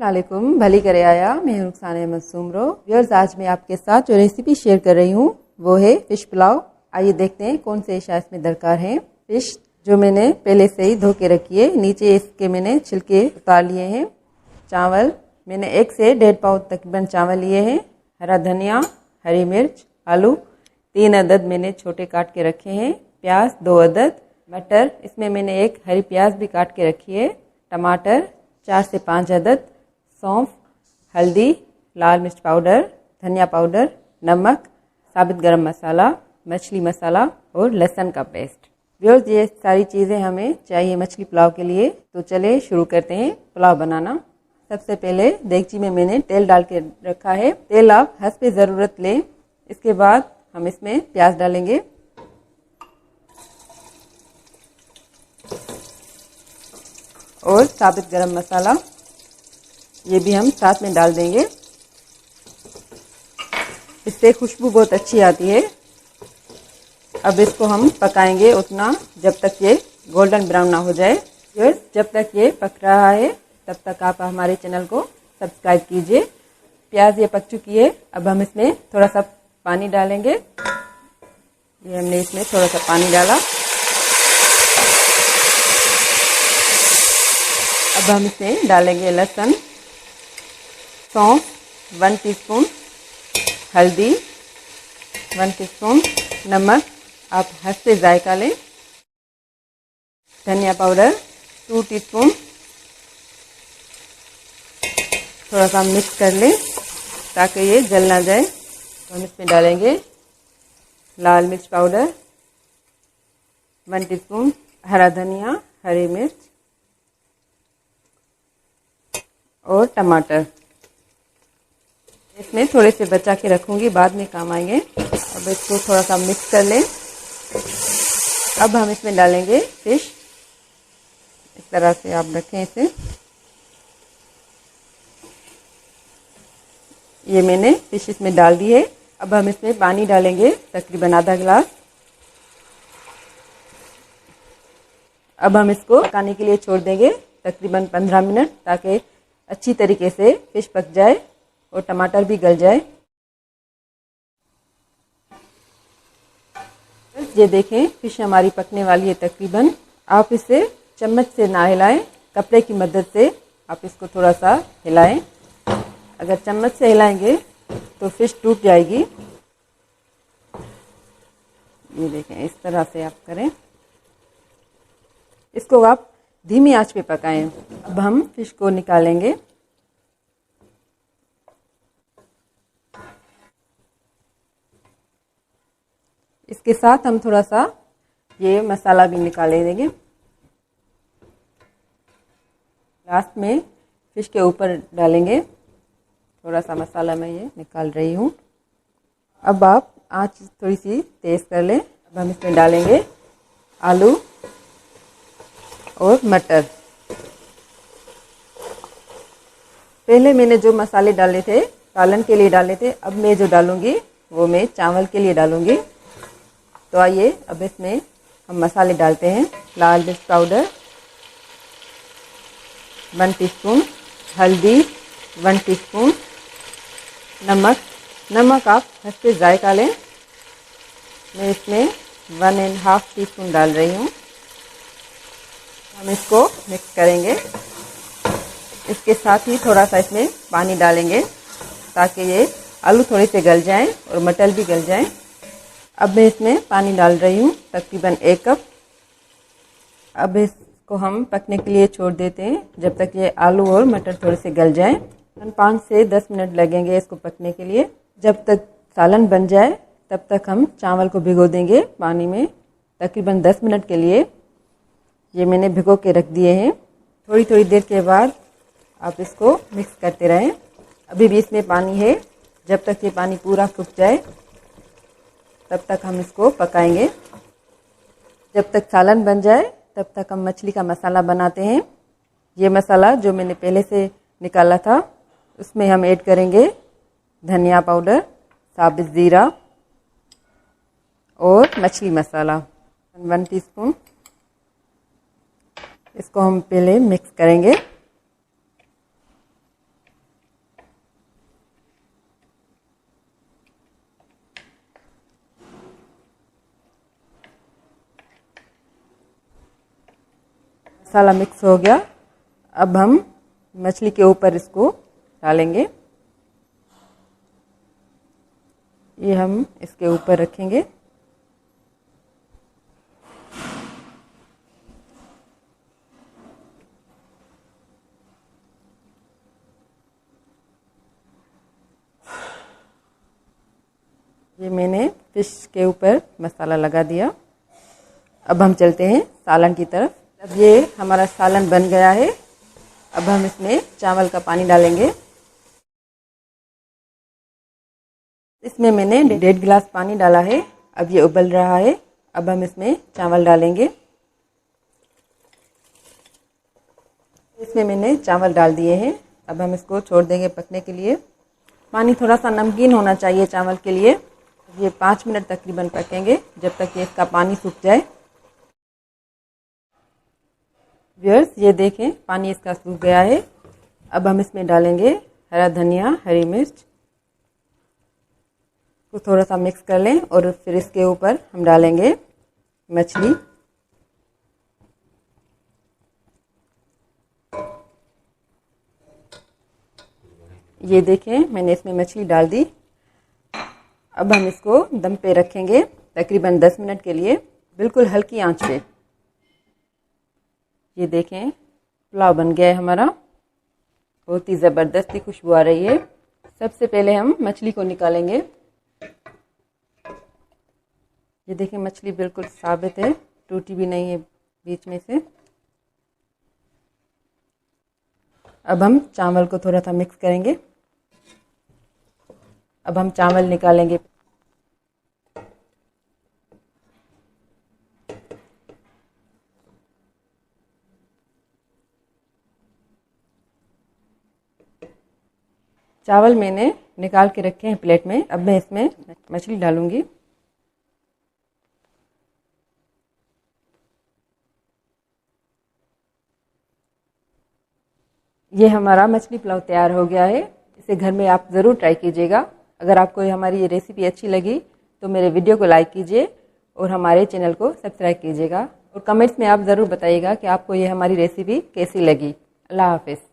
अस्सलाम वालेकुम, भली करे आया। मैं हूं रुखसाना अहमद सुमरो। व्यूअर्स, आज मैं आपके साथ जो रेसिपी शेयर कर रही हूँ वो है फिश पुलाव। आइए देखते हैं कौन से अशाया इसमें दरकार हैं। फिश जो मैंने पहले से ही धो के रखी है, नीचे इसके मैंने छिलके उतार लिए हैं। चावल मैंने 1 से 1.5 पाव तकरीबन चावल लिए हैं। हरा धनिया, हरी मिर्च, आलू 3 अदद मैंने छोटे काट के रखे हैं। प्याज 2 अदद, मटर इसमें मैंने 1 हरी प्याज भी काट के रखी है। टमाटर 4 से 5 अदद, सौंफ, हल्दी, लाल मिर्च पाउडर, धनिया पाउडर, नमक, साबित गरम मसाला, मछली मसाला और लहसुन का पेस्ट। व्यूअर्स, ये सारी चीज़ें हमें चाहिए मछली पुलाव के लिए। तो चले शुरू करते हैं पुलाव बनाना। सबसे पहले देगची में मैंने तेल डाल के रखा है। तेल आप हस्बे ज़रूरत लें। इसके बाद हम इसमें प्याज डालेंगे और साबित गरम मसाला, ये भी हम साथ में डाल देंगे। इससे खुशबू बहुत अच्छी आती है। अब इसको हम पकाएंगे उतना जब तक ये गोल्डन ब्राउन ना हो जाए। जब तक ये पक रहा है तब तक आप हमारे चैनल को सब्सक्राइब कीजिए। प्याज ये पक चुकी है। अब हम इसमें थोड़ा सा पानी डालेंगे। ये हमने इसमें थोड़ा सा पानी डाला। अब हम इसमें डालेंगे लहसुन, सौंफ 1 टीस्पून, हल्दी 1 टीस्पून, नमक आप हद से जायका लें, धनिया पाउडर 2 टीस्पून। थोड़ा सा मिक्स कर लें ताकि ये जल ना जाए। तो हम इसमें डालेंगे लाल मिर्च पाउडर 1 टीस्पून, हरा धनिया, हरी मिर्च और टमाटर। इसमें थोड़े से बचा के रखूंगी, बाद में काम आएंगे। अब इसको थोड़ा सा मिक्स कर लें। अब हम इसमें डालेंगे फिश। इस तरह से आप रखें इसे। ये मैंने फिश इसमें डाल दी है। अब हम इसमें पानी डालेंगे तकरीबन आधा गिलास। अब हम इसको पकाने के लिए छोड़ देंगे तकरीबन 15 मिनट, ताकि अच्छी तरीके से फिश पक जाए और टमाटर भी गल जाए। ये देखें, फिश हमारी पकने वाली है तकरीबन। आप इसे चम्मच से ना हिलाएं, कपड़े की मदद से आप इसको थोड़ा सा हिलाएं। अगर चम्मच से हिलाएंगे तो फिश टूट जाएगी। ये देखें, इस तरह से आप करें। इसको आप धीमी आंच पे पकाएं। अब हम फिश को निकालेंगे। इसके साथ हम थोड़ा सा ये मसाला भी निकाले देंगे। लास्ट में फिश के ऊपर डालेंगे थोड़ा सा मसाला। मैं ये निकाल रही हूँ। अब आप आंच थोड़ी सी तेज कर लें। अब हम इसमें डालेंगे आलू और मटर। पहले मैंने जो मसाले डाले थे सालन के लिए डाले थे, अब मैं जो डालूंगी वो मैं चावल के लिए डालूंगी। तो आइए अब इसमें हम मसाले डालते हैं। लाल मिर्च पाउडर 1 टीस्पून, हल्दी 1 टीस्पून, नमक आप हद से जायका लें। मैं इसमें 1.5 टीस्पून डाल रही हूँ। हम इसको मिक्स करेंगे। इसके साथ ही थोड़ा सा इसमें पानी डालेंगे ताकि ये आलू थोड़े से गल जाएं और मटर भी गल जाएं। अब मैं इसमें पानी डाल रही हूँ तकरीबन 1 कप। अब इसको हम पकने के लिए छोड़ देते हैं जब तक ये आलू और मटर थोड़े से गल जाएं। 5 से 10 मिनट लगेंगे इसको पकने के लिए। जब तक सालन बन जाए तब तक हम चावल को भिगो देंगे पानी में तकरीबन 10 मिनट के लिए। ये मैंने भिगो के रख दिए हैं। थोड़ी थोड़ी देर के बाद आप इसको मिक्स करते रहें। अभी भी इसमें पानी है। जब तक ये पानी पूरा सूख जाए तब तक हम इसको पकाएंगे। जब तक सालन बन जाए तब तक हम मछली का मसाला बनाते हैं। ये मसाला जो मैंने पहले से निकाला था उसमें हम ऐड करेंगे धनिया पाउडर, साबित ज़ीरा और मछली मसाला 1 टीस्पून। इसको हम पहले मिक्स करेंगे। मसाला मिक्स हो गया। अब हम मछली के ऊपर इसको डालेंगे। ये हम इसके ऊपर रखेंगे। ये मैंने फिश के ऊपर मसाला लगा दिया। अब हम चलते हैं सालन की तरफ। अब ये हमारा सालन बन गया है। अब हम इसमें चावल का पानी डालेंगे। इसमें मैंने 1.5 गिलास पानी डाला है। अब ये उबल रहा है। अब हम इसमें चावल डालेंगे। इसमें मैंने चावल डाल दिए हैं। अब हम इसको छोड़ देंगे पकने के लिए। पानी थोड़ा सा नमकीन होना चाहिए चावल के लिए। ये 5 मिनट तकरीबन पकेंगे, जब तक ये इसका पानी सूख जाए। व्यूअर्स, ये देखें पानी इसका सूख गया है। अब हम इसमें डालेंगे हरा धनिया, हरी मिर्च को थोड़ा सा मिक्स कर लें और फिर इसके ऊपर हम डालेंगे मछली। ये देखें मैंने इसमें मछली डाल दी। अब हम इसको दम पे रखेंगे तकरीबन 10 मिनट के लिए, बिल्कुल हल्की आंच पे। ये देखें पुलाव बन गया है हमारा। बहुत ही ज़बरदस्त ही खुशबू आ रही है। सबसे पहले हम मछली को निकालेंगे। ये देखें मछली बिल्कुल साबित है, टूटी भी नहीं है बीच में से। अब हम चावल को थोड़ा सा मिक्स करेंगे। अब हम चावल निकालेंगे। चावल मैंने निकाल के रखे हैं प्लेट में। अब मैं इसमें मछली डालूंगी। ये हमारा मछली पुलाव तैयार हो गया है। इसे घर में आप ज़रूर ट्राई कीजिएगा। अगर आपको हमारी ये रेसिपी अच्छी लगी तो मेरे वीडियो को लाइक कीजिए और हमारे चैनल को सब्सक्राइब कीजिएगा। और कमेंट्स में आप ज़रूर बताइएगा कि आपको ये हमारी रेसिपी कैसी लगी। अल्लाह हाफ़िज़।